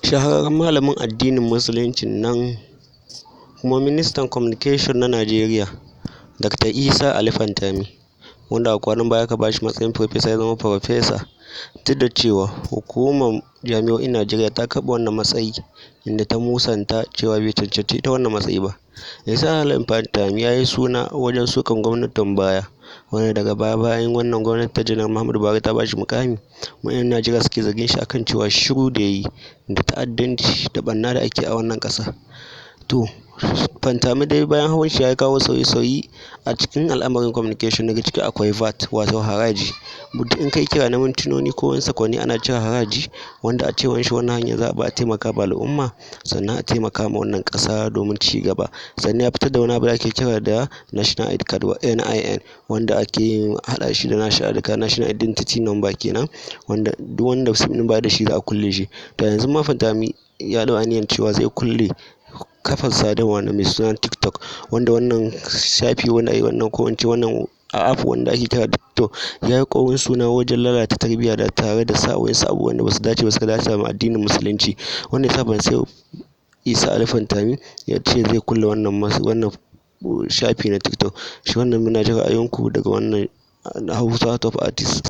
Shahararren malamin addinin musuluncin nan kuma ministan communication na Najeriya, Dr. Isa Ali Fantami, wanda a kwanan baya aka bashi matsayin farfesa ya zama farfesa, duk da cewa hukumar jami'o'in Najeriya ta karɓa wannan matsayi, inda ta musanta cewa bai cancanci ita wannan matsayi ba. Isa Ali Fantami ya yi suna wajen sukan gwamnatin baya, wanda daga baya bayan wannan gwamnati ta Janar Muhammadu Buhari ta bashi mukami, kuma 'yan Najeriya suke zargin shi akan cewa shiru da yayi da ta'addanci da ɓarna da ake a wannan ƙasa. To, Fantami dai bayan hawan shi ya kawo sauye-sauye a cikin al'amarin communication, daga ciki akwai VAT, wato haraji. In kai kira na mintinoni ko wani sakwanni ana cire haraji, wanda a cewar shi wannan hanya za a bi a taimaka ma al'umma, sannan a taimaka ma wannan ƙasa domin ci gaba. Sannan ya fitar da wani abu da ake kira da National ID Card (NIN), wanda ake haɗa shi da National ID Card, National Identity Number kenan, wanda duk wanda SIM ɗin baya da shi za a kulle shi. To yanzu ma Fantami ya ɗau aniyar cewa zai kulle kafar sadarwa mai suna TikTok, wanda wannan shafi wannan ko in ce wannan app wanda ake kira TikTok ya yi ƙaurin suna wajen lalata tarbiyya da tare da sa wasu abubuwan da basu dace ba suka dace ma addinin musulunci, wanda ya sa ban sai Isa Ali Fantami ya ce zai kulle wannan shafi na TikTok. Shi wannan muna jin ra'ayinku daga wannan Hausa Top Artist.